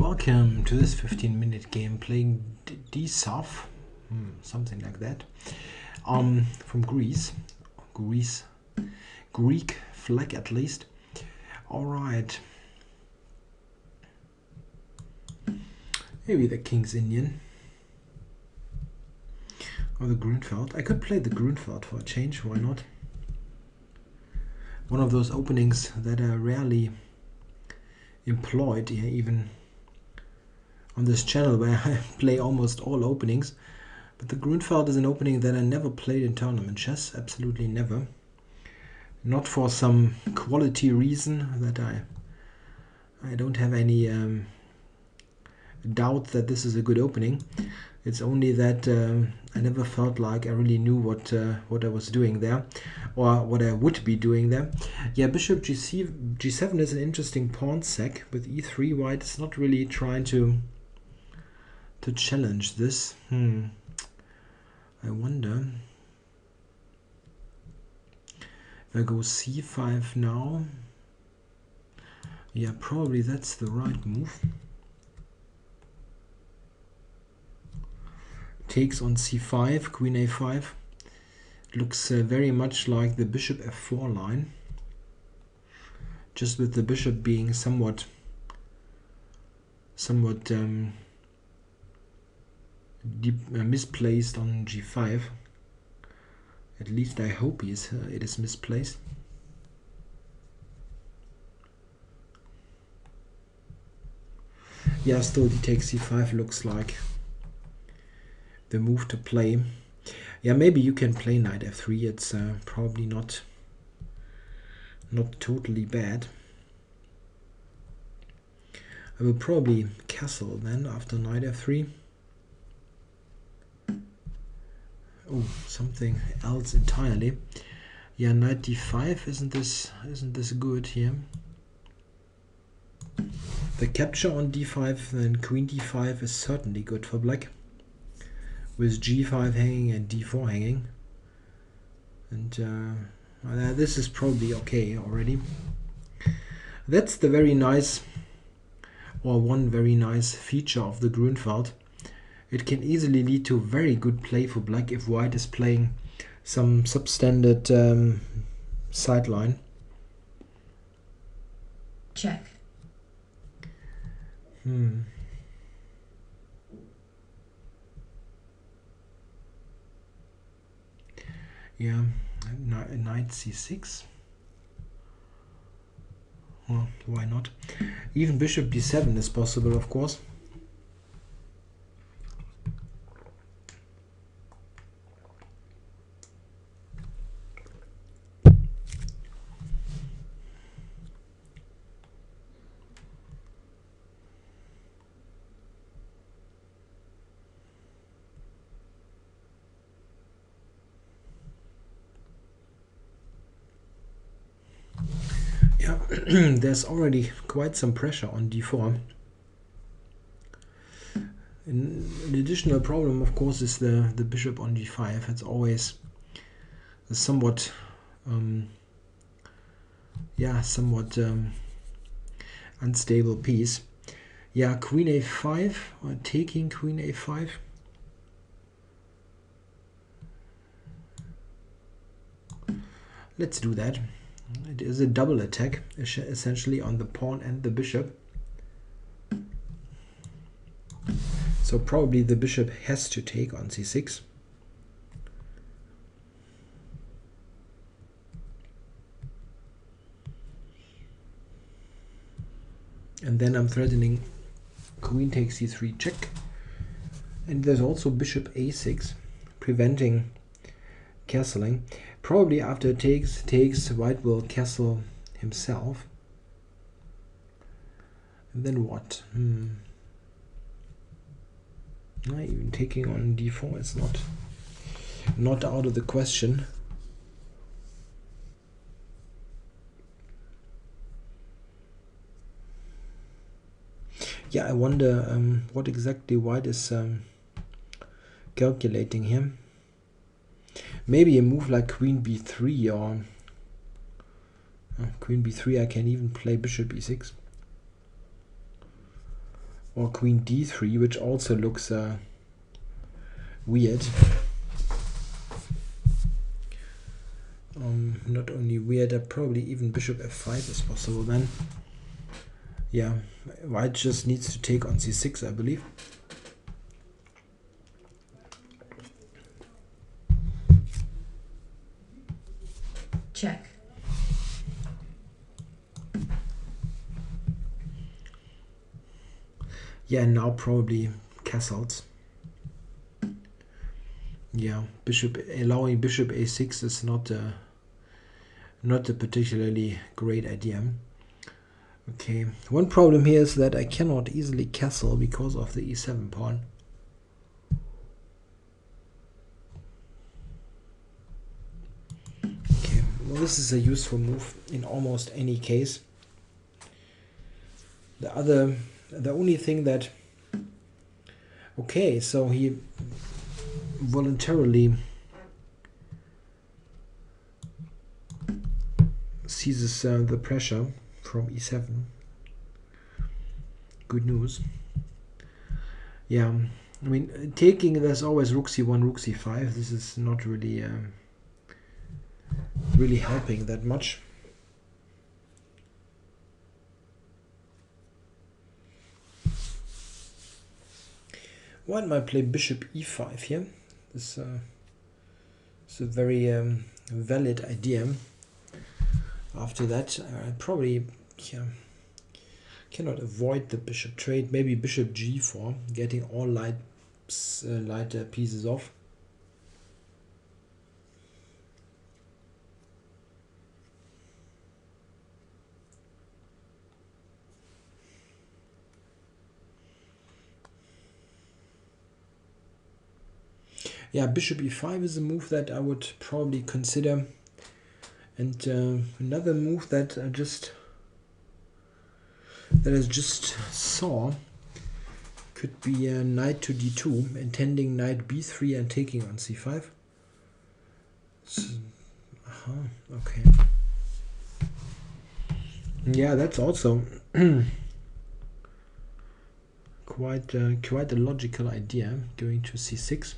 Welcome to this 15-minute game playing D5, something like that. From Greece, Greek flag at least. All right. Maybe the King's Indian or the Grunfeld. I could play the Grunfeld for a change. Why not? One of those openings that are rarely employed, even on this channel where I play almost all openings. But the Grunfeld is an opening that I never played in tournament chess, absolutely never. Not for some quality reason that I don't have any doubt that this is a good opening. It's only that I never felt like I really knew what I was doing there, or what I would be doing there. Yeah, Bishop G7 is an interesting pawn sack with E3. White is not really trying to challenge this. I wonder if I go C5 now. Yeah, probably that's the right move. Takes on C5, Queen A5. Looks very much like the Bishop F4 line, just with the bishop being somewhat misplaced on G5. At least I hope it is misplaced. Yeah, still d takes C5 looks like the move to play. Yeah, maybe you can play knight F3. It's probably not totally bad. I will probably castle then after knight F3. Oh, something else entirely. Yeah, knight D5. Isn't this good here? The capture on D5, then Queen D5 is certainly good for black, with G5 hanging and D4 hanging. And this is probably okay already. That's the very nice, or one very nice feature of the Grunfeld. It can easily lead to very good play for black if white is playing some substandard sideline. Check. Yeah, knight C6. Well, why not? Even bishop B7 is possible, of course. Yeah, there's already quite some pressure on D4. An additional problem, of course, is the bishop on G5. It's always a somewhat unstable piece. Yeah, Queen A5 or taking Queen A5. Let's do that. It is a double attack, essentially, on the pawn and the bishop. So probably the bishop has to take on C6. And then I'm threatening queen takes C3 check. And there's also bishop A6, preventing castling. Probably after it takes, white will castle himself. And then what? Even taking on D4 is not out of the question. Yeah, I wonder what exactly white is calculating here. Maybe a move like Queen B3 or Queen B3. I can even play Bishop E6. or queen d3, which also looks weird. Not only weird, probably even bishop f5 is possible then. Yeah, white just needs to take on c6, I believe. Check. Yeah, now probably castles. Yeah, allowing bishop a6 is not a particularly great idea. Okay, one problem here is that I cannot easily castle because of the e7 pawn. Okay, well, this is a useful move in almost any case. The only thing that, okay, so he voluntarily seizes the pressure from e7. Good news. Yeah, I mean, taking, there's always rook c1, rook c5. This is not really really helping that much. White might play bishop e5 here. This is a very valid idea. After that, I probably cannot avoid the bishop trade. Maybe bishop g4, getting all light pieces off. Yeah, bishop e5 is a move that I would probably consider. And another move that I just saw could be knight to d2, intending knight b3 and taking on c5. So, okay. Yeah, that's also quite a logical idea, going to c6.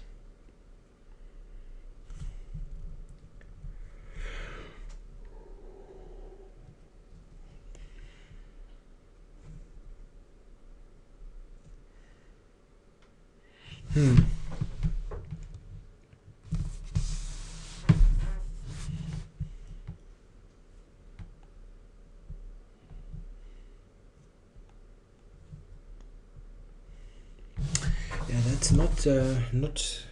Yeah, that's not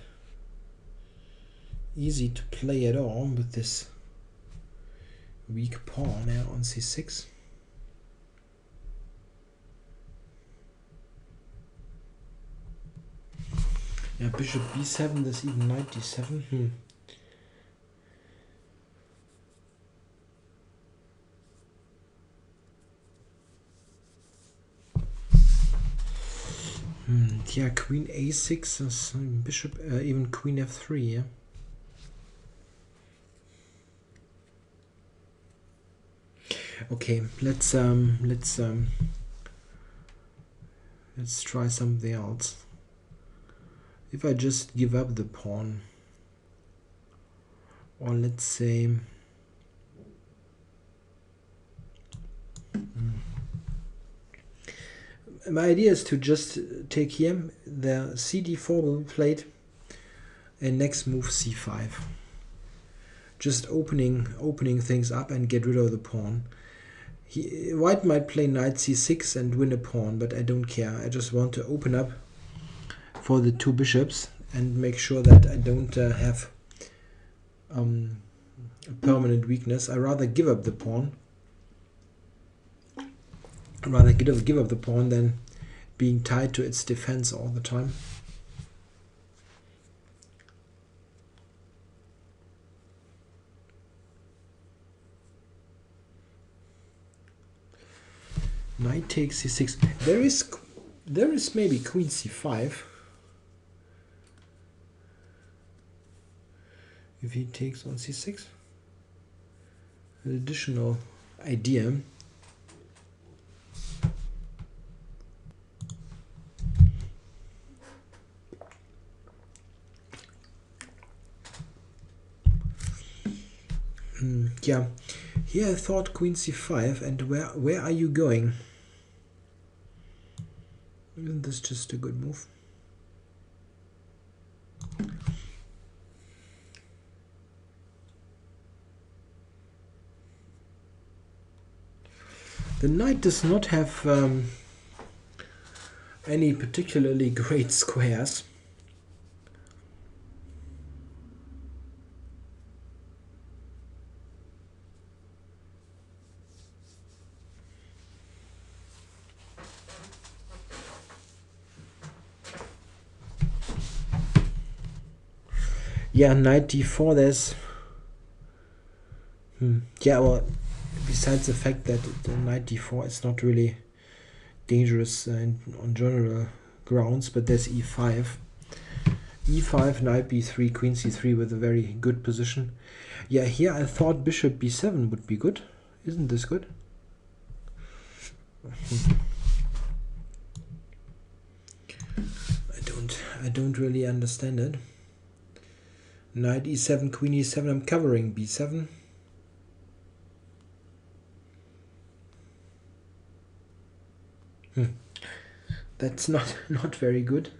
easy to play at all with this weak pawn now on c6. Yeah, bishop b7, there's even knight d7. Yeah, queen a6 is bishop, even queen f3. Yeah. Okay, let's try something else. If I just give up the pawn, or let's say my idea is to just take here, the cd4 will be played, and next move c5. Just opening things up and get rid of the pawn. White might play knight c6 and win a pawn, but I don't care. I just want to open up for the two bishops and make sure that I don't have a permanent weakness. I rather give up the pawn. Give up the pawn than being tied to its defense all the time. Knight takes c6. There is maybe queen c5. If he takes on c6. An additional idea. Yeah, here I thought queen c5, and where are you going? Isn't this just a good move? The knight does not have any particularly great squares. Yeah, knight d4, there's... Yeah, well, besides the fact that the knight d4 is not really dangerous on general grounds, but there's e5. e5, knight b3, queen c3 with a very good position. Yeah, here I thought bishop b7 would be good. Isn't this good? I don't really understand it. Knight e7, queen e7, I'm covering b7. That's not very good.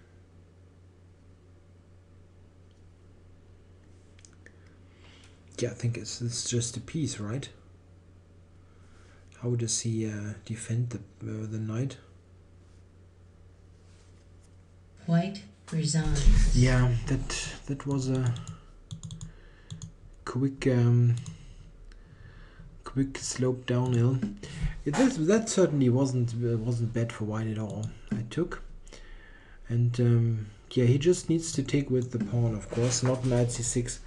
Yeah, I think it's just a piece, right? How does he defend the knight? White resigns. Yeah, that was a quick slope downhill. That certainly wasn't bad for white at all. I took, and yeah, he just needs to take with the pawn, of course, not knight c6.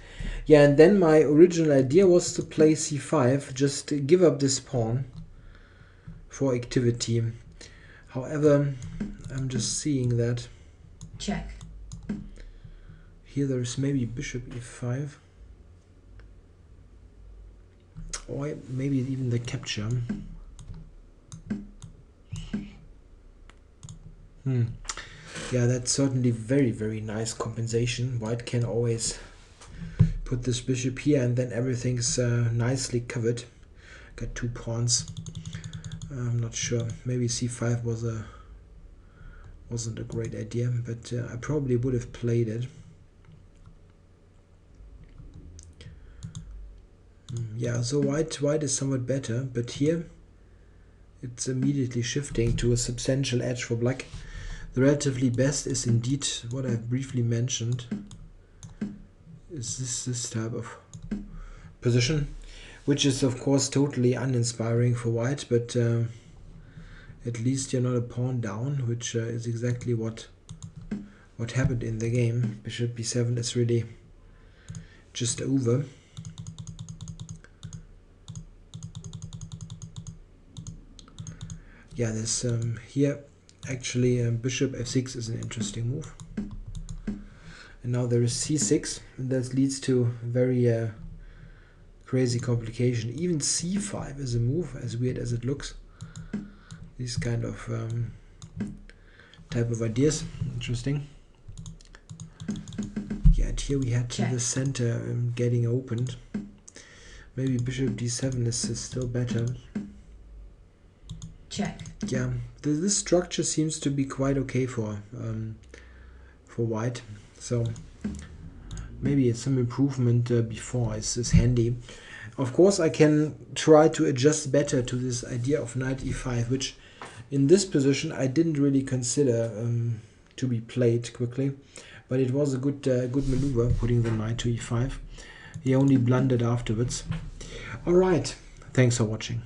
Yeah, and then my original idea was to play c5, just give up this pawn for activity. However, I'm just seeing that Check. here there's maybe bishop e5, or maybe even the capture. Yeah, that's certainly very, very nice compensation. White can always put this bishop here, and then everything's nicely covered. Got two pawns. I'm not sure. Maybe c5 wasn't a great idea, but I probably would have played it. Yeah, so white is somewhat better, but here it's immediately shifting to a substantial edge for black. The relatively best is indeed what I've briefly mentioned. Is this type of position, which is of course totally uninspiring for white, but at least you're not a pawn down, which is exactly what happened in the game. Bishop b7 is really just over. Yeah, this here actually bishop f6 is an interesting move. And now there is c6, and that leads to very crazy complication. Even c5 is a move, as weird as it looks. These kind of type of ideas, interesting. Yeah, and here we had the center getting opened. Maybe bishop d7 is still better. Check. Yeah, this structure seems to be quite okay for white. So maybe some improvement before is handy. Of course, I can try to adjust better to this idea of knight e5, which in this position I didn't really consider to be played quickly, but it was a good maneuver, putting the knight to e5. He only blundered afterwards. All right, thanks for watching.